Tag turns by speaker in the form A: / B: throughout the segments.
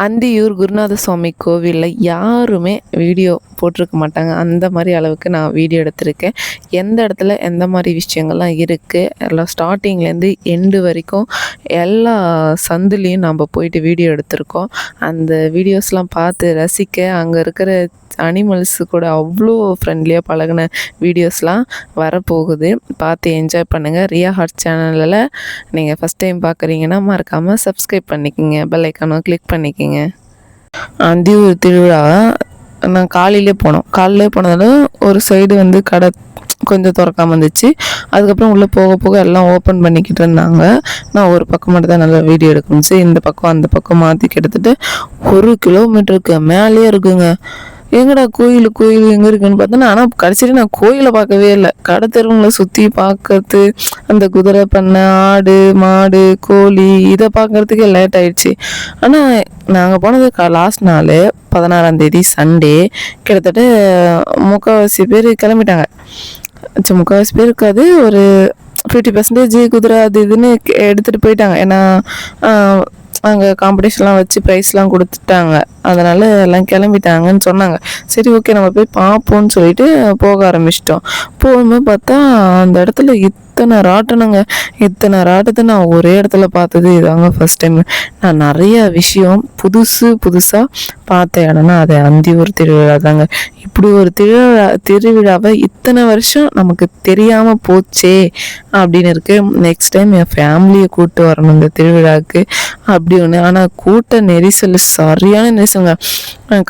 A: அந்தியூர் குருநாத சுவாமி கோவிலில் யாருமே வீடியோ போட்டிருக்க மாட்டாங்க. அந்த மாதிரி அளவுக்கு நான் வீடியோ எடுத்திருக்கேன். எந்த இடத்துல எந்த மாதிரி விஷயங்கள்லாம் இருக்குது, எல்லாம் ஸ்டார்டிங்லேருந்து எண்டு வரைக்கும் எல்லா சந்துலேயும் நம்ம போயிட்டு வீடியோ எடுத்திருக்கோம். அந்த வீடியோஸ்லாம் பார்த்து ரசிக்க அங்கே இருக்கிற அனிமல்ஸு கூட அவ்வளோ ஃப்ரெண்ட்லியாக பழகின வீடியோஸ்லாம் வரப்போகுது. பார்த்து என்ஜாய் பண்ணுங்கள். ரியா ஹார்ட் சேனலில் நீங்கள் ஃபஸ்ட் டைம் பார்க்குறீங்கன்னா மறக்காமல் சப்ஸ்கிரைப் பண்ணிக்கோங்க, பெல் ஐக்கானும் கிளிக் பண்ணிக்கோங்க. அந்தியூர் திருவிழா நான் காலையிலே போனதால ஒரு சைடு வந்து கடை கொஞ்சம் திறக்காமல் இருந்துச்சு. அதுக்கப்புறம் உள்ளே போக போக எல்லாம் ஓப்பன் பண்ணிக்கிட்டு இருந்தாங்க. நான் ஒரு பக்கம் மட்டும் தான் நல்லா வீடியோ எடுக்க முடிச்சு. இந்த பக்கம் அந்த பக்கம் மாற்றி கிட்டத்தட்ட 1 கிலோமீட்டருக்கு மேலேயே இருக்குங்க. எங்கடா கோயில் எங்கே இருக்குன்னு பார்த்தோன்னா, ஆனால் கடைசியில் நான் கோயிலை பார்க்கவே இல்லை. கடை தெருவுங்களை சுற்றி பார்க்கறது, அந்த குதிரை பண்ணை, ஆடு மாடு கோழி இதை பார்க்கறதுக்கே லேட் ஆயிடுச்சு. ஆனால் நாங்கள் போனது லாஸ்ட் நாள் 16ஆம் தேதி சண்டே. கிட்டத்தட்ட 3/4 பேர் கிளம்பிட்டாங்க. முக்கால்வாசி பேர் இருக்காது, ஒரு 50% குதிரை அது இதுன்னு எடுத்துகிட்டு போயிட்டாங்க. ஏன்னா அங்கே காம்படிஷன்லாம் வச்சு ப்ரைஸ்லாம் கொடுத்துட்டாங்க. அதனால் எல்லாம் கிளம்பிட்டாங்கன்னு சொன்னாங்க. சரி ஓகே நம்ம போய் பார்ப்போம்னு சொல்லிட்டு போக ஆரம்பிச்சிட்டோம். போகும்போது பார்த்தா அந்த இடத்துல இத்தனை ராட்டத்தை நான் ஒரே இடத்துல பார்த்தது இதாங்க ஃபஸ்ட் டைம். நான் நிறைய விஷயம் புதுசாக பார்த்த இடம்னா அது அந்தியூர் திருவிழா தாங்க. இப்படி ஒரு திருவிழாவை இத்தனை வருஷம் நமக்கு தெரியாமல் போச்சே அப்படின்னு இருக்கு. நெக்ஸ்ட் டைம் என் ஃபேமிலியை கூப்பிட்டு வரணும் இந்த திருவிழாவுக்கு அப்படி ஒன்று. ஆனால் கூட்ட நெரிசல் சரியான நெரிசலுங்க.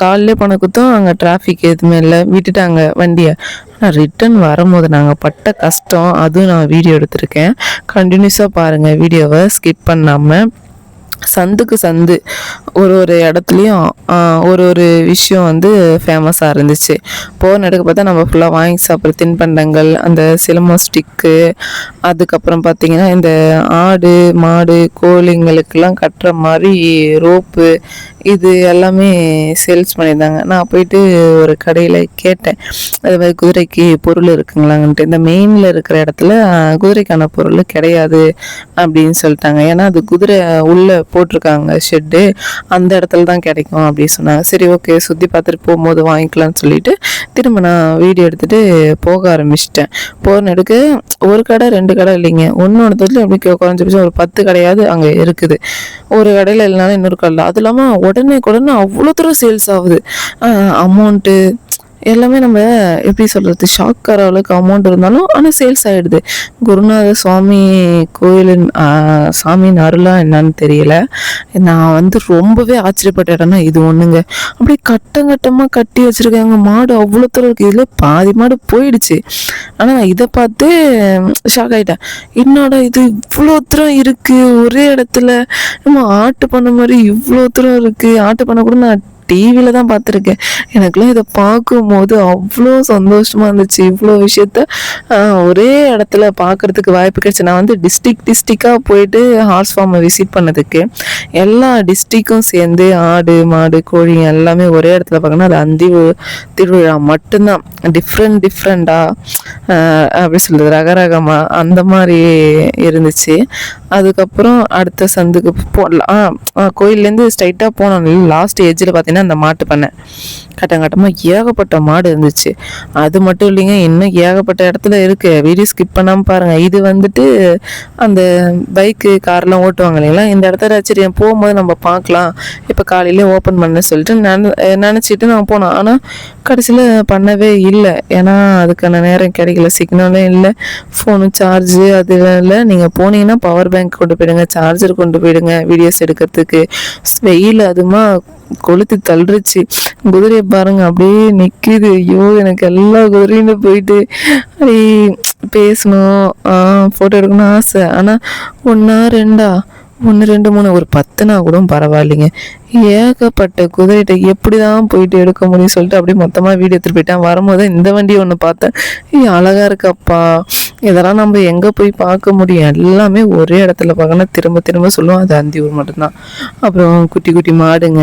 A: காலையிலே போன குத்தம் அங்கே டிராஃபிக் எதுவுமே இல்லை, விட்டுட்டாங்க வண்டியை. ஆனால் ரிட்டன் வரும்போது நாங்கள் பட்ட கஷ்டம் அதுவும் நான் வீடியோ எடுத்திருக்கேன். கண்டினியூஸாக பாருங்கள் வீடியோவை ஸ்கிப் பண்ணாமல். சந்துக்கு சந்து ஒரு இடத்துலையும் ஒரு விஷயம் வந்து ஃபேமஸாக இருந்துச்சு. போன இடத்துக்கு பார்த்தா நம்ம ஃபுல்லாக வாங்கி சாப்பிட்ற தின்பண்டங்கள், அந்த சிலம்பம் ஸ்டிக்கு, அதுக்கப்புறம் பார்த்திங்கன்னா இந்த ஆடு மாடு கோழிங்களுக்கெல்லாம் கட்டுற மாதிரி ரோப்பு, இது எல்லாமே சேல்ஸ் பண்ணியிருந்தாங்க. நான் போயிட்டு ஒரு கடையில் கேட்டேன், அது மாதிரி குதிரைக்கு பொருள் இருக்குங்களாங்கன்ட்டு. இந்த மெயினில் இருக்கிற இடத்துல குதிரைக்கான பொருள் கிடையாது அப்படின்னு சொல்லிட்டாங்க. ஏன்னா அது குதிரை உள்ளே போட்டிருக்காங்க ஷெட்டு, அந்த இடத்துல தான் கிடைக்கும் அப்படின்னு சொன்னாங்க. சரி ஓகே சுற்றி பார்த்துட்டு போகும்போது வாங்கிக்கலாம்னு சொல்லிட்டு திரும்ப நான் வீடியோ எடுத்துகிட்டு போக ஆரம்பிச்சிட்டேன். போன எடுக்க ஒரு கடை 2 கடை இல்லைங்க, ஒன்றொன்றதுல எப்படி குறைஞ்சபட்சம் ஒரு 10 கடையாவது அங்கே இருக்குது. ஒரு கடையில் இல்லைனாலும் இன்னொரு கடையில். அது இல்லாமல் உடனே அவ்வளோ தூரம் சேல்ஸ் ஆகுது. அமௌண்ட்டு எல்லாமே நம்ம எப்படி சொல்கிறது, ஷாக்கார அளவுக்கு அமௌண்ட் இருந்தாலும் ஆனால் சேல்ஸ் ஆகிடுது. குருநாத சுவாமி கோயிலின் சாமியின் அருளா என்னன்னு தெரியல. நான் வந்து ரொம்பவே ஆச்சரியப்பட்ட இடம்னா இது ஒன்றுங்க. அப்படியே கட்டமாக கட்டி வச்சுருக்காங்க. மாடு அவ்வளோ தூரம் இருக்குது. இதில் பாதி மாடு போயிடுச்சு. ஆனால் நான் இதை பார்த்து ஷாக் ஆகிட்டேன். என்னோட இது இவ்வளோ தூரம் இருக்குது ஒரே இடத்துல. நம்ம ஆட்டு பண்ண மாதிரி இவ்வளோ தூரம் இருக்குது. ஆட்டு பண்ண கூட நான் டிவியில் தான் பார்த்துருக்கேன். எனக்குலாம் இதை பார்க்கும்போது அவ்வளோ சந்தோஷமாக இருந்துச்சு. இவ்வளோ விஷயத்த ஒரே இடத்துல பார்க்குறதுக்கு வாய்ப்பு கிடைச்சி. நான் வந்து டிஸ்ட்ரிக்டாக போயிட்டு ஹார்ஸ் ஃபார்மை விசிட் பண்ணதுக்கு எல்லா டிஸ்ட்ரிக்கும் சேர்ந்து ஆடு மாடு கோழி எல்லாமே ஒரே இடத்துல பார்க்கணும். அது அந்தியூர் திருவிழா மட்டும்தான். டிஃப்ரெண்ட்டாக அப்படி சொல்கிறது ரகரகமாக அந்த மாதிரி இருந்துச்சு. அதுக்கப்புறம் அடுத்த சந்துக்கு கோயிலேருந்து ஸ்ட்ரைட்டாக போனோம். லாஸ்ட் ஏஜில் பார்த்தீங்கன்னா அந்த மாட்டு பண்ணை கட்டமாக ஏகப்பட்ட மாடு இருந்துச்சு. அது மட்டும் இல்லைங்க, இன்னும் ஏகப்பட்ட இடத்துல இருக்கு. வீடியோ ஸ்கிப் பண்ணாமல் பாருங்கள். இது வந்துட்டு அந்த பைக்கு கார்லாம் ஓட்டுவாங்க இல்லைங்களா, இந்த இடத்துல சரி போகும்போது நம்ம பார்க்கலாம், இப்போ காலையிலே ஓப்பன் பண்ண சொல்லிட்டு நினச்சிட்டு நான் போனோம். ஆனால் கடைசியில் பண்ணவே இல்லை. ஏன்னா அதுக்கான நேரம் கிடைக்கல, சிக்னலும் இல்லை, ஃபோனு சார்ஜு அதெல்லாம் இல்லை. நீங்கள் போனீங்கன்னா பவர் பேங்க் கொண்டு போயிடுங்க, சார்ஜர் கொண்டு போயிடுங்க வீடியோஸ் எடுக்கிறதுக்கு. வெயில் அதுமா கொளுத்து தள்ளுருச்சு. குதிரையை பாருங்க அப்படியே நிற்கிது. ஐயோ எனக்கு எல்லா குதிரையும் போயிட்டு அப்படி பேசணும், ஃபோட்டோ எடுக்கணும் ஆசை. ஆனால் 1 2 1 2 3 ஒரு 10 கூட பரவாயில்லைங்க. ஏகப்பட்ட குதிரைகிட்ட எப்படி தான் போயிட்டு எடுக்க முடியும் சொல்லிட்டு அப்படியே மொத்தமாக வீடியோ எடுத்துகிட்டு போயிட்டேன். வரும்போது இந்த வண்டி ஒன்று பார்த்தேன், அழகாக இருக்கப்பா, இதெல்லாம் நம்ம எங்கே போய் பார்க்க முடியும், எல்லாமே ஒரே இடத்துல பார்க்கணும். திரும்ப சொல்லுவோம் அது அந்தியூர் மட்டும்தான். அப்புறம் குட்டி மாடுங்க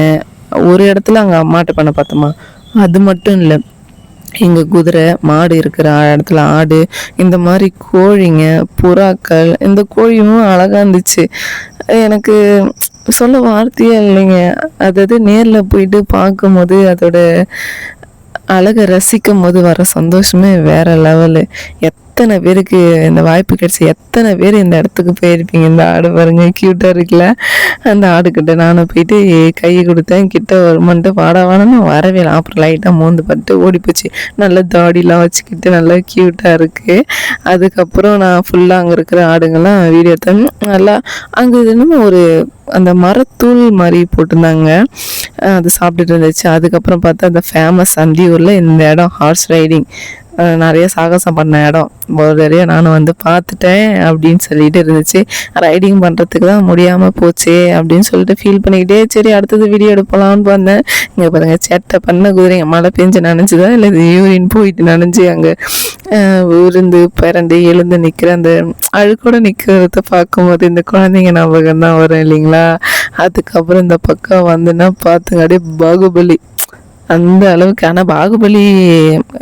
A: ஒரு இடத்துல அங்கே மாட்டை பண்ண பார்த்தோமா, அது மட்டும் இல்லை, எங்கள் குதிரை மாடு இருக்கிற இடத்துல ஆடு, இந்த மாதிரி கோழிங்க புறாக்கள், இந்த கோழியும் அழகாக இருந்துச்சு. எனக்கு சொல்ல வார்த்தையே இல்லைங்க. அதாவது நேரில் போயிட்டு பார்க்கும்போது அதோட அழகை ரசிக்கும் போது வர சந்தோஷமே வேற லெவலு. எத்தனை பேருக்கு இந்த வாய்ப்பு கிடைச்சி, எத்தனை பேர் இந்த இடத்துக்கு போயிருப்பீங்க. இந்த ஆடு பாருங்க க்யூட்டாக இருக்குல்ல. அந்த ஆடுக்கிட்ட நானும் போயிட்டு கையை கொடுத்தேன். கிட்ட ஒரு மண்ட்டு வாடான்னு வரவே இல்லை. அப்புறம் லைட்டாக மோந்து பட்டு ஓடி போச்சு. நல்லா தாடிலாம் வச்சுக்கிட்டு நல்லா க்யூட்டாக இருக்குது. அதுக்கப்புறம் நான் ஃபுல்லாக அங்கே இருக்கிற ஆடுங்கள்லாம் வீடியோ எடுத்தேன். நல்லா அங்கே என்னமோ ஒரு அந்த மரத்தூள் மாதிரி போட்டிருந்தாங்க, அது சாப்பிட்டுட்டு இருந்துச்சு. அதுக்கப்புறம் பார்த்தா அந்த ஃபேமஸ் அந்தியூரில் இந்த இடம் ஹார்ஸ் ரைடிங் நிறைய சாகசம் பண்ண இடம் நிறைய நானும் வந்து பார்த்துட்டேன் அப்படின்னு சொல்லிட்டு இருந்துச்சு. ரைடிங் பண்ணுறதுக்கு தான் முடியாமல் போச்சே அப்படின்னு சொல்லிட்டு ஃபீல் பண்ணிக்கிட்டே சரி அடுத்தது வீடியோ எடுப்பலான்னு வந்தேன். இங்கே பாருங்கள் சேட்டை பண்ண குதிரைங்க மழை பெஞ்சு நனைஞ்சுதான் இல்லை இது யூரின் போயிட்டு நனைஞ்சு அங்கே உருந்து பிறண்டு எழுந்து நிற்கிற அந்த அழுக்கூட நிற்கிறத பார்க்கும்போது இந்த குழந்தைங்க ஞாபகம் தான் வரும் இல்லைங்களா. அதுக்கப்புறம் இந்த பக்கம் வந்துன்னா பார்த்துங்க அப்படியே பாகுபலி அந்த அளவுக்கு. ஆனால் பாகுபலி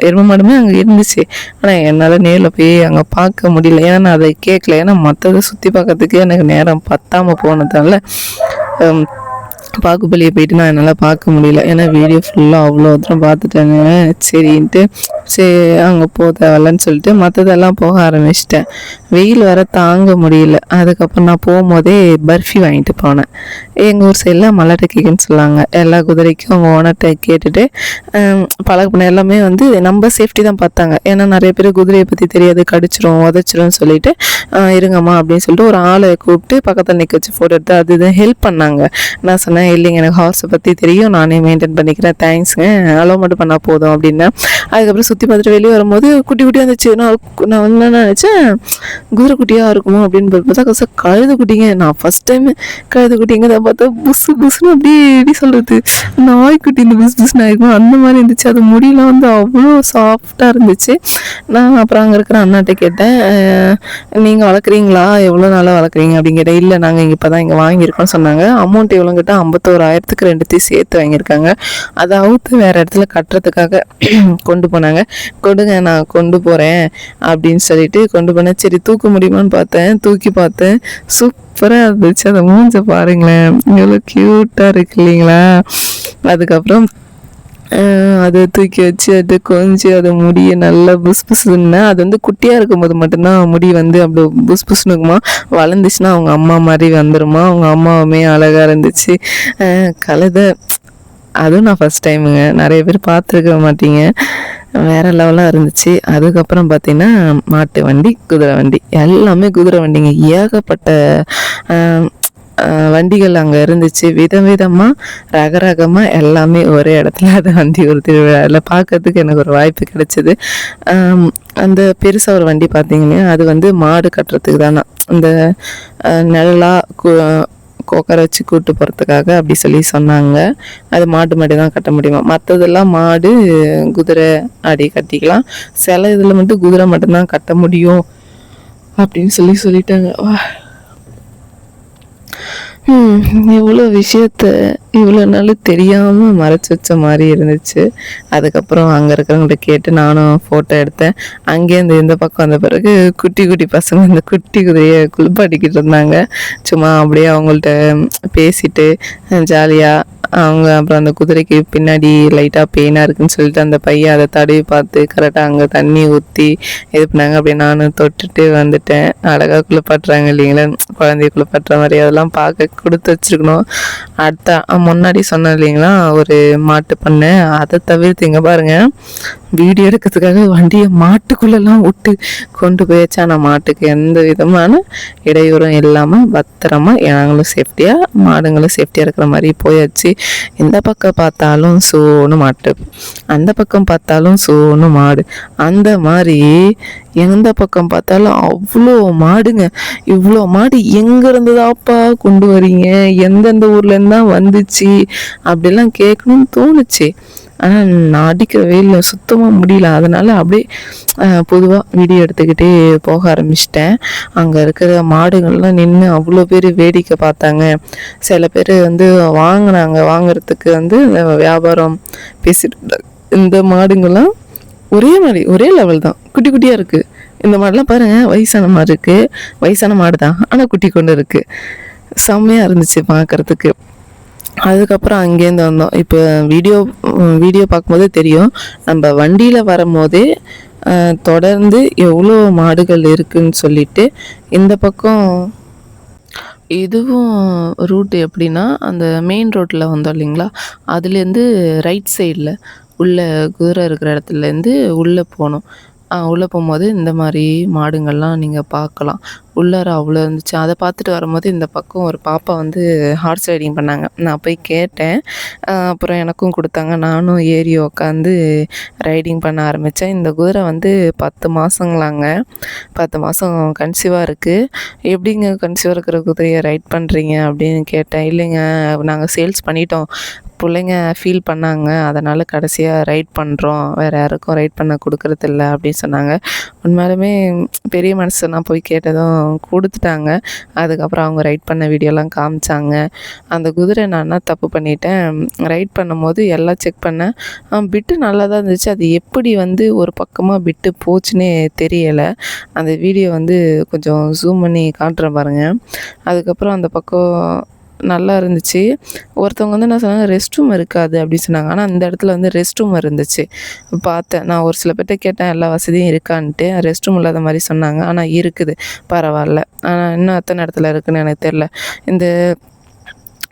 A: எரும மாடுமே அங்கே இருந்துச்சு. ஆனால் என்னால் நேரில் போய் அங்கே பார்க்க முடியல, ஏன்னா நான் அதை கேட்கல. ஏன்னா மற்றதை சுற்றி பார்க்கறதுக்கு எனக்கு நேரம் பத்தாமல் போனதால பாகுபலியை போயிட்டு நான் என்னால் பார்க்க முடியல. ஏன்னா வீடியோ ஃபுல்லாக அவ்வளோ தூரம் பார்த்துட்டேங்க. சரின்ட்டு சரி அங்கே போக தேவையில்லன்னு சொல்லிட்டு மற்றதெல்லாம் போக ஆரம்பிச்சிட்டேன். வெயில் வர தாங்க முடியல. அதுக்கப்புறம் நான் போகும்போதே பர்ஃபி வாங்கிட்டு போனேன். எங்கள் ஊர் சைடில் மலட்டை கேக்குன்னு சொல்லுவாங்க. எல்லா குதிரைக்கும் அவங்க ஓனர்கிட்ட கேட்டுட்டு பழக்கப்பண்ண எல்லாமே வந்து நம்ம சேஃப்டி தான் பார்த்தாங்க. ஏன்னா நிறைய பேர் குதிரையை பற்றி தெரியாது, கடிச்சிரும் உதச்சிரும்னு சொல்லிட்டு இருங்கம்மா அப்படின்னு சொல்லிட்டு ஒரு ஆளை கூப்பிட்டு பக்கத்தில் நிற்க வச்சு ஃபோட்டோ எடுத்து அது இது ஹெல்ப் பண்ணாங்க. நான் சொன்னேன் இல்லைங்க எனக்கு ஹார்ஸை பற்றி தெரியும், நானே மெயின்டைன் பண்ணிக்கிறேன், தேங்க்ஸுங்க, அலோவ் மட்டும் பண்ணால் போதும் அப்படின்னா. அதுக்கப்புறம் சுற்றி பார்த்துட்டு வெளியே வரும்போது குட்டி குட்டியாக இருந்துச்சு. நான் வந்து என்ன நினச்சேன் குதிரை குட்டியாக இருக்குமோ அப்படின்னு பார்த்தா கழுது குட்டிங்க. நான் ஃபஸ்ட் டைம் கழுது குட்டிங்க தான் பார்த்தா புசு புசுன்னு எப்படி சொல்கிறது நாய்க்குட்டி இந்த புஸ் புஸ் நாய்க்கும் அந்த மாதிரி இருந்துச்சு. அது முடியெல்லாம் வந்து அவ்வளோ சாஃப்டாக இருந்துச்சு. நான் அப்புறம் அங்கே இருக்கிற அண்ணாட்ட கேட்டேன், நீங்கள் வளர்க்குறீங்களா, எவ்வளோ நாளாக வளர்க்குறீங்க அப்படின்னு கேட்டேன். இல்லை நாங்கள் இங்கே இப்போ தான் இங்கே வாங்கியிருக்கோம்னு சொன்னாங்க. அமௌண்ட் எவ்வளோ கேட்டால் 51,000க்கு ரெண்டுத்தையும் சேர்த்து வாங்கியிருக்காங்க. அதை அவுத்து வேறு இடத்துல கட்டுறதுக்காக கொண்டு போனாங்க. கொடுங்க நான் கொண்டு போகிறேன் அப்படின்னு சொல்லிட்டு கொண்டு போனேன். சரி தூக்க முடியுமான்னு பார்த்தேன், தூக்கி பார்த்தேன். சூப்பராக இருந்துச்சு. அதை மூஞ்ச பாருங்களேன் எவ்வளோ க்யூட்டாக இருக்கு இல்லைங்களா. அதுக்கப்புறம் அதை தூக்கி வச்சு அது கொஞ்சம் அதை முடிய நல்லா புஸ் புஸ்ன்னா அது வந்து குட்டியாக இருக்கும்போது மட்டும்தான் முடி வந்து அப்படி புஸ் புஸ்னு இருக்குமா. வளர்ந்துச்சுன்னா அவங்க அம்மா மாதிரி வந்துடுமா. அவங்க அம்மாவுமே அழகாக இருந்துச்சு. கழுதை அதுவும் நான் ஃபஸ்ட் டைமுங்க, நிறைய பேர் பார்த்துருக்க மாட்டீங்க, வேறு லெவலாக இருந்துச்சு. அதுக்கப்புறம் பார்த்திங்கன்னா மாட்டு வண்டி, குதிரை வண்டி, எல்லாமே குதிரை வண்டிங்க. ஏகப்பட்ட வண்டிகள் அங்கே இருந்துச்சு. விதவிதமாக ரகரகமாக எல்லாமே ஒரே இடத்துல. அது வண்டி ஒரு திருவிழாவில் பார்க்கறதுக்கு எனக்கு ஒரு வாய்ப்பு கிடைச்சிது. அந்த பெருசாக ஒரு வண்டி பார்த்தீங்கன்னா அது வந்து மாடு கட்டுறதுக்கு தானே, இந்த நிழலாக உட்கார வச்சு கூட்டு போகிறதுக்காக அப்படி சொல்லி சொன்னாங்க. அது மாடு தான் கட்ட முடியுமா, மற்றதெல்லாம் மாடு குதிரை அப்படி கட்டிக்கலாம். சில இதில் மட்டும் குதிரை மட்டும்தான் கட்ட முடியும் அப்படின்னு சொல்லிட்டாங்க. இவ்வளோ விஷயத்த இவ்வளோ நாள் தெரியாமல் மறைச்சி வச்ச மாதிரி இருந்துச்சு. அதுக்கப்புறம் அங்கே இருக்கிறவங்கள்ட்ட கேட்டு நானும் ஃபோட்டோ எடுத்தேன். அங்கேருந்து இந்த பக்கம் வந்த பிறகு குட்டி குட்டி பசங்க இந்த குட்டி குதிரையை குளிப்பாட்டிக்கிட்டு இருந்தாங்க. சும்மா அப்படியே அவங்கள்ட்ட பேசிட்டு ஜாலியாக அவங்க அப்புறம் அந்த குதிரைக்கு பின்னாடி லைட்டாக பெயினாக இருக்குன்னு சொல்லிட்டு அந்த பையன் அதை தடவி பார்த்து கரெக்டாக அங்கே தண்ணி ஊற்றி இது பண்ணாங்க. அப்படியே நானும் தொட்டுட்டு வந்துட்டேன். அழகாக குளிப்பாட்டுறாங்க இல்லைங்களா, குழந்தைய குளிப்பாட்டுற மாதிரி. அதெல்லாம் பார்க்க கொடுத்து வச்சுருக்கணும். அடுத்த முன்னாடி சொன்னேன் இல்லைங்களா ஒரு மாட்டு பண்ணை, அதை தவிர்த்து இங்கே பாருங்கள் வீடியோ எடுக்கிறதுக்காக வண்டியை மாட்டுக்குள்ளெல்லாம் விட்டு கொண்டு போயாச்சு. ஆனால் மாட்டுக்கு எந்த விதமான இடையூறும் இல்லாமல் பத்திரமா நாங்களும் சேஃப்டியாக மாடுங்களும் சேஃப்டியாக இருக்கிற மாதிரி போயாச்சு. இந்த பக்கம் பார்த்தாலும் சோன்னு மாட்டு, அந்த பக்கம் பார்த்தாலும் சோன்னு மாடு. அந்த மாதிரி எந்த பக்கம் பார்த்தாலும் அவ்வளோ மாடுங்க. இவ்வளோ மாடு எங்கேருந்து தாப்பா கொண்டு வரீங்க, எந்தெந்த ஊர்லேருந்து தான் வந்துச்சு அப்படிலாம் கேட்கணும்னு தோணுச்சு. ஆனால் நான் அடிக்கிற வெயிலில் சுத்தமாக முடியல. அதனால் அப்படியே பொதுவாக வீடியோ எடுத்துக்கிட்டே போக ஆரம்பிச்சிட்டேன். அங்கே இருக்கிற மாடுகள்லாம் நின்று அவ்வளோ பேர் வேடிக்கை பார்த்தாங்க. சில பேர் வந்து வாங்குறதுக்கு வந்து வியாபாரம் பேசிட்டு. இந்த மாடுங்கள்லாம் ஒரே மாதிரி ஒரே லெவல் தான், குட்டி குட்டியாக இருக்குது. இந்த மாடெலாம் பாருங்கள் வயசான மாடு இருக்குது, வயசான மாடு தான் ஆனால் குட்டி கொண்டு இருக்குது. செம்மையாக இருந்துச்சு பார்க்குறதுக்கு. அதுக்கப்புறம் அங்கேருந்து வந்தோம். இப்போ வீடியோ பார்க்கும்போதே தெரியும், நம்ம வண்டியில் வரும்போதே தொடர்ந்து எவ்வளோ மாடுகள் இருக்குதுன்னு சொல்லிட்டு. இந்த பக்கம் இதுவும் ரூட் எப்படின்னா, அந்த மெயின் ரோட்டில் வந்தோம் இல்லைங்களா, அதுலேருந்து ரைட் சைடில் உள்ள குதிரை இருக்கிற இடத்துலேருந்து உள்ளே போகணும். உள்ளே போகும்போது இந்த மாதிரி மாடுங்கள்லாம் நீங்கள் பார்க்கலாம். உள்ளார அவ்வளோ இருந்துச்சு. அதை பார்த்துட்டு வரும்போது இந்த பக்கம் ஒரு பாப்பா வந்து ஹார்ஸ் ரைடிங் பண்ணாங்க. நான் போய் கேட்டேன். அப்புறம் எனக்கும் கொடுத்தாங்க. நானும் ஏறி உக்காந்து ரைடிங் பண்ண ஆரம்பித்தேன். இந்த குதிரை வந்து 10 மாதங்களாங்க. 10 மாதம் கன்சீவாக இருக்குது. எப்படிங்க கன்சீவாக இருக்கிற குதிரையை ரைட் பண்ணுறீங்க அப்படின்னு கேட்டேன். இல்லைங்க, நாங்கள் சேல்ஸ் பண்ணிட்டோம். பிள்ளைங்க ஃபீல் பண்ணாங்க, அதனால் கடைசியாக ரைட் பண்ணுறோம், வேறு யாருக்கும் ரைட் பண்ண கொடுக்குறதில்ல அப்படின்னு சொன்னாங்க. உண்மையாலுமே பெரிய மனசு. நான் போய் கேட்டதும் கொடுத்துட்டாங்க. அதுக்கப்புறம் அவங்க ரைட் பண்ண வீடியோலாம் காமிச்சாங்க. அந்த குதிரை நான் என்ன தப்பு பண்ணிட்டேன், ரைட் பண்ணும்போது எல்லாம் செக் பண்ணேன். பிட்டு நல்லா தான் இருந்துச்சு. அது எப்படி வந்து ஒரு பக்கமாக பிட்டு போச்சுன்னே தெரியலை. அந்த வீடியோ வந்து கொஞ்சம் ஜூம் பண்ணி காட்டுறேன் பாருங்கள். அதுக்கப்புறம் அந்த பக்கம் நல்லா இருந்துச்சு. ஒருத்தவங்க வந்து என்ன சொன்னாங்க, ரெஸ்ட் ரூம் இருக்காது அப்படி சொன்னாங்க. ஆனால் அந்த இடத்துல வந்து ரெஸ்ட் ரூம் இருந்துச்சு. பார்த்தேன். நான் ஒரு சில பேர்ட்ட கேட்டேன் எல்லா வசதியும் இருக்கான்ட்டு. ரெஸ்ட் ரூம் இல்லாத மாதிரி சொன்னாங்க. ஆனால் இருக்குது, பரவாயில்ல. ஆனால் இன்னும் எத்தனை இடத்துல இருக்குதுன்னு எனக்கு தெரில. இந்த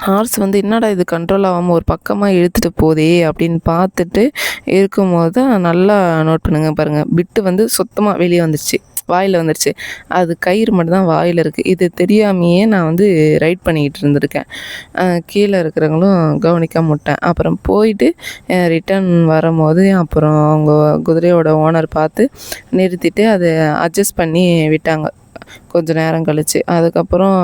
A: ஹார்ஸ் வந்து என்னடா இது கண்ட்ரோல் ஆகாமல் ஒரு பக்கமாக இழுத்துட்டு போதே அப்படின்னு பார்த்துட்டு இருக்கும்போது தான் நல்லா நோட் பண்ணுங்க பாருங்கள். பிட்டு வந்து சுத்தமாக வெளியே வந்துடுச்சு, வாயில் வந்துடுச்சு. அது கயிறு மட்டும்தான் வாயில் இருக்குது. இது தெரியாமையே நான் வந்து ரைட் பண்ணிக்கிட்டு இருந்திருக்கேன். கீழே இருக்கிறவங்களும் கவனிக்காம விட்டேன். அப்புறம் போயிட்டு ரிட்டன் வரும்போது அப்புறம் அவங்க குதிரையோட ஓனர் பார்த்து நிறுத்திட்டு அதை அட்ஜஸ்ட் பண்ணி விட்டாங்க கொஞ்சம் நேரம் கழிச்சு. அதுக்கப்புறம்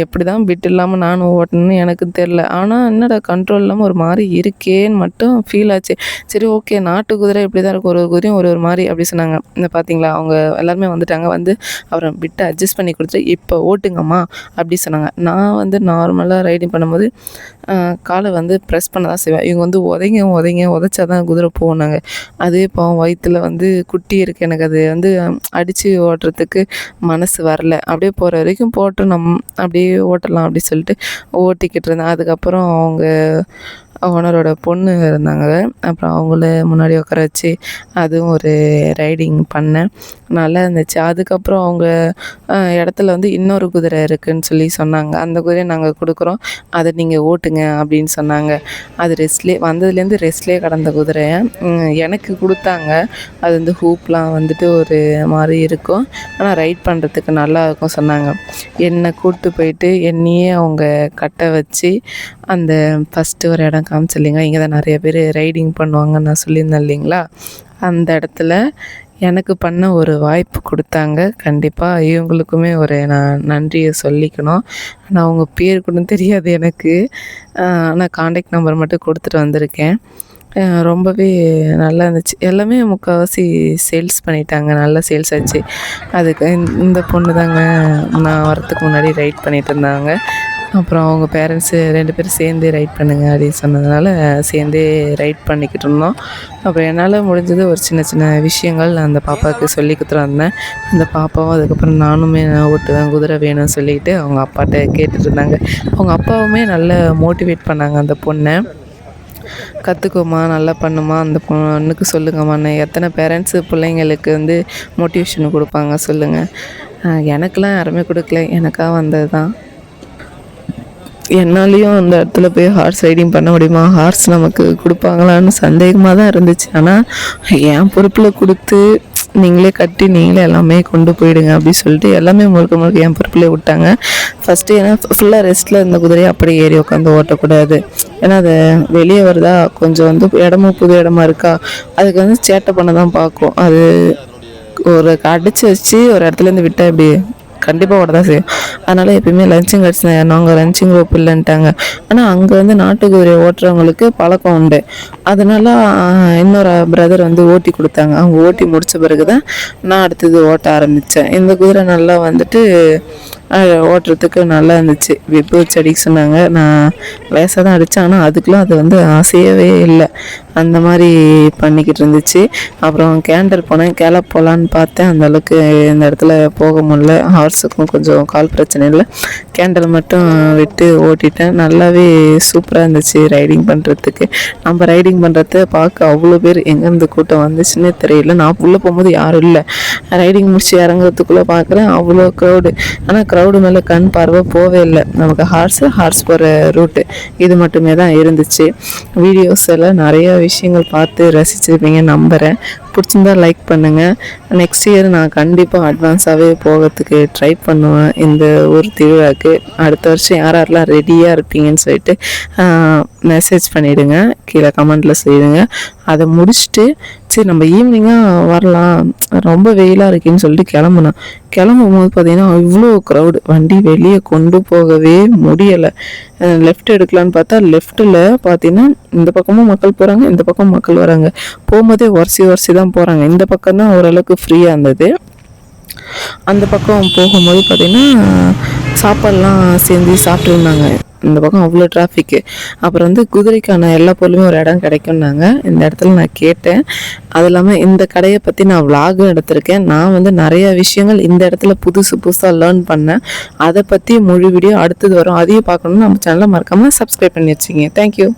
A: எப்படி தான் பிட் இல்லாமல் நானும் ஓட்டணுன்னு எனக்கு தெரில. ஆனால் என்னடா கண்ட்ரோல் இல்லாமல் ஒரு மாதிரி இருக்கேன்னு மட்டும் ஃபீல் ஆச்சு. சரி ஓகே, நாட்டு குதிரை இப்படி தான் இருக்கும், ஒரு குதிரையும் ஒரு மாதிரி அப்படி சொன்னாங்க. இந்த பார்த்தீங்களா, அவங்க எல்லாருமே வந்துட்டாங்க. வந்து அப்புறம் பிட்டை அட்ஜஸ்ட் பண்ணி கொடுத்துட்டு இப்போ ஓட்டுங்கம்மா அப்படி சொன்னாங்க. நான் வந்து நார்மலாக ரைடிங் பண்ணும்போது காலை வந்து ப்ரெஸ் பண்ண தான் செய்வேன். இவங்க வந்து உதைச்சா தான் குதிரை போனாங்க. அதே பாவம் வயிற்றில் வந்து குட்டி இருக்குது. எனக்கு அது வந்து அடித்து ஓட்டுறதுக்கு மனசு வரல. அப்படியே போகிற வரைக்கும் போட்டு அப்படியே ஓட்டலாம் அப்படி சொல்லிட்டு ஓட்டிக்கிட்டு இருந்தேன். அதுக்கப்புறம் அவங்க ஓனரோட பொண்ணு இருந்தாங்க. அப்புறம் அவங்கள முன்னாடி உட்கார வச்சு அதுவும் ஒரு ரைடிங் பண்ணேன். நல்லா இருந்துச்சு. அதுக்கப்புறம் அவங்க இடத்துல வந்து இன்னொரு குதிரை இருக்குதுன்னு சொல்லி சொன்னாங்க. அந்த குதிரையை நாங்கள் கொடுக்குறோம், அதை நீங்கள் ஓட்டுங்க அப்படின்னு சொன்னாங்க. அது வந்ததுலேருந்து ரெஸ்ட்லேயே கடந்த குதிரையை எனக்கு கொடுத்தாங்க. அது வந்து ஹூப்லாம் வந்துட்டு ஒரு மாதிரி இருக்கும், ஆனால் ரைட் பண்ணுறதுக்கு நல்லா இருக்கும் சொன்னாங்க. என்னை கூப்பிட்டு போயிட்டு என்னையே அவங்க கட்ட வச்சு அந்த ஃபஸ்ட்டு ஒரு இடம் காமிச்சு இல்லைங்களா, இங்கே தான் நிறைய பேர் ரைடிங் பண்ணுவாங்கன்னு நான் சொல்லியிருந்தேன் இல்லைங்களா, அந்த இடத்துல எனக்கு பண்ண ஒரு வாய்ப்பு கொடுத்தாங்க. கண்டிப்பாக இவங்களுக்குமே ஒரு நான் நன்றியை சொல்லிக்கணும். ஆனால் அவங்க பேர் கூட தெரியாது எனக்கு. ஆனால் காண்டாக்ட் நம்பர் மட்டும் கொடுத்துட்டு வந்திருக்கேன். ரொம்பவே நல்லா இருந்துச்சு. எல்லாமே முக்கால்வாசி சேல்ஸ் பண்ணிட்டாங்க. நல்லா சேல்ஸ் ஆச்சு. அதுக்கு இந்த பொண்ணு தாங்க நான் வரத்துக்கு முன்னாடி ரைட் பண்ணிகிட்டு இருந்தாங்க. அப்புறம் அவங்க பேரண்ட்ஸு 2 பேரும் சேர்ந்தே ரைட் பண்ணுங்க அப்படின்னு சொன்னதுனால சேர்ந்தே ரைட் பண்ணிக்கிட்டு இருந்தோம். அப்புறம் என்னால் முடிஞ்சது ஒரு சின்ன சின்ன விஷயங்கள் அந்த பாப்பாவுக்கு சொல்லி கொடுத்துட்டு வந்தேன். அந்த பாப்பாவும் அதுக்கப்புறம் நானுமே நான் ஓட்டுவேன், குதிரை வேணும்னு சொல்லிட்டு அவங்க அப்பாட்ட கேட்டுட்டு இருந்தாங்க. அவங்க அப்பாவுமே நல்லா மோட்டிவேட் பண்ணாங்க அந்த பொண்ணை. கற்றுக்கோமா, நல்லா பண்ணுமா, அந்த பொண்ணுக்கு சொல்லுங்கம்மான்னு. எத்தனை பேரண்ட்ஸு பிள்ளைங்களுக்கு வந்து மோட்டிவேஷன் கொடுப்பாங்க சொல்லுங்கள். எனக்கெலாம் யாருமே கொடுக்கல, எனக்காக வந்தது தான். என்னாலேயும் அந்த இடத்துல போய் ஹார்ஸ் ரைடிங் பண்ண முடியுமா, ஹார்ஸ் நமக்கு கொடுப்பாங்களான்னு சந்தேகமாக தான் இருந்துச்சு. ஆனால் என் பொறுப்பில் கொடுத்து நீங்களே கட்டி நீங்களே எல்லாமே கொண்டு போயிடுங்க அப்படின்னு சொல்லிட்டு எல்லாமே முழுக்க என் பொறுப்பில் விட்டாங்க. ஃபஸ்ட்டு ஏன்னா ஃபுல்லாக ரெஸ்ட்டில் இருந்த குதிரையை அப்படியே ஏறி உட்காந்து ஓட்டக்கூடாது. ஏன்னா அதை வெளியே வருதா, கொஞ்சம் வந்து இடமும் புது இடமா இருக்கா, அதுக்கு வந்து சேட்டை பண்ண தான் பார்க்கும். அது ஒரு அடித்து வச்சு ஒரு இடத்துலேருந்து விட்டால் இப்படி கண்டிப்பாக ஓட தான் செய்யும். அதனால் எப்பயுமே லஞ்சிங் கிடச்சி நாங்கள் லஞ்சிங் ரோப் இல்லைன்ட்டாங்க. ஆனால் அங்கே வந்து நாட்டு குதிரை ஓட்டுறவங்களுக்கு பழக்கம் உண்டு. அதனால் இன்னொரு பிரதர் வந்து ஓட்டி கொடுத்தாங்க. அவங்க ஓட்டி முடித்த பிறகு தான் நான் அடுத்தது ஓட்ட ஆரம்பித்தேன். இந்த குதிரை நல்லா வந்துட்டு ஓட்டுறதுக்கு நல்லா இருந்துச்சு. விப்பு வச்சு அடிக்க சொன்னாங்க. நான் லேசாக தான் அடித்தேன். ஆனால் அதுக்கெலாம் அது வந்து ஆசையவே இல்லை. அந்த மாதிரி பண்ணிக்கிட்டு இருந்துச்சு. அப்புறம் கேண்டல் போனேன், கேலப் போகலான்னு பார்த்தேன். அந்தளவுக்கு இந்த இடத்துல போக முடியல. ஹார்ஸுக்கும் கொஞ்சம் கால் பிரச்சனை இல்லை. கேண்டல் மட்டும் விட்டு ஓட்டிட்டேன். நல்லாவே சூப்பராக இருந்துச்சு ரைடிங் பண்ணுறதுக்கு. நம்ம ரைடிங் பண்ணுறத பார்க்க அவ்வளோ பேர் எங்கேருந்து கூட்டம் வந்துச்சுன்னே தெரியல. நான் உள்ளே போகும்போது யாரும் இல்லை. ரைடிங் முடிச்சு இறங்குறதுக்குள்ளே பார்க்குறேன் அவ்வளோ க்ரௌடு. ஆனால் க்ரௌடு மேலே கண் பார்வை போவே இல்லை. நமக்கு ஹார்ஸ் போகிற ரூட்டு இது மட்டுமே தான் இருந்துச்சு. வீடியோஸில் நிறைய விஷயங்கள் பார்த்து ரசிச்சிருப்பீங்க நம்புகிறேன். பிடிச்சிருந்தா லைக் பண்ணுங்கள். நெக்ஸ்ட் இயர் நான் கண்டிப்பாக அட்வான்ஸாகவே போகிறதுக்கு ட்ரை பண்ணுவேன் இந்த ஒரு திருவிழாவுக்கு. அடுத்த வருஷம் யாரெல்லாம் ரெடியாக இருப்பீங்கன்னு சொல்லிட்டு மெசேஜ் பண்ணிவிடுங்க, கீழே கமெண்டில் செய்யுங்க. அதை முடிச்சுட்டு சரி நம்ம ஈவினிங்காக வரலாம், ரொம்ப வெயிலாக இருக்குன்னு சொல்லிட்டு கிளம்பும் போது பார்த்திங்கன்னா இவ்வளோ க்ரௌடு, வண்டி வெளியே கொண்டு போகவே முடியலை. லெஃப்ட் எடுக்கலான்னு பார்த்தா லெஃப்ட்டில் பார்த்திங்கன்னா இந்த பக்கமும் மக்கள் போகிறாங்க, இந்த பக்கம் மக்கள் வராங்க. போகும்போதே வரிசை தான் போகிறாங்க. இந்த பக்கம் தான் ஓரளவுக்கு ஃப்ரீயாக இருந்தது. அந்த பக்கம் போகும்போது பார்த்திங்கன்னா சாப்பாடெலாம் சேர்ந்து சாப்பிட்ருந்தாங்க. இந்த பக்கம் அவ்வளோ டிராஃபிக்கு. அப்புறம் குதிரைக்கான எல்லா பொருளுமே ஒரு இடம் கிடைக்கும்னாங்க. இந்த இடத்துல நான் கேட்டேன். அது இல்லாமல் இந்த கடையை பற்றி நான் விலாகும் எடுத்திருக்கேன். நான் நிறைய விஷயங்கள் இந்த இடத்துல புதுசாக லேர்ன் பண்ணேன். அதை பற்றி முழு வீடியோ அடுத்தது வரும். அதையும் பார்க்கணுன்னு நம்ம சேனலை மறக்காமல் சப்ஸ்கிரைப் பண்ணி வச்சுங்க. தேங்க்யூ.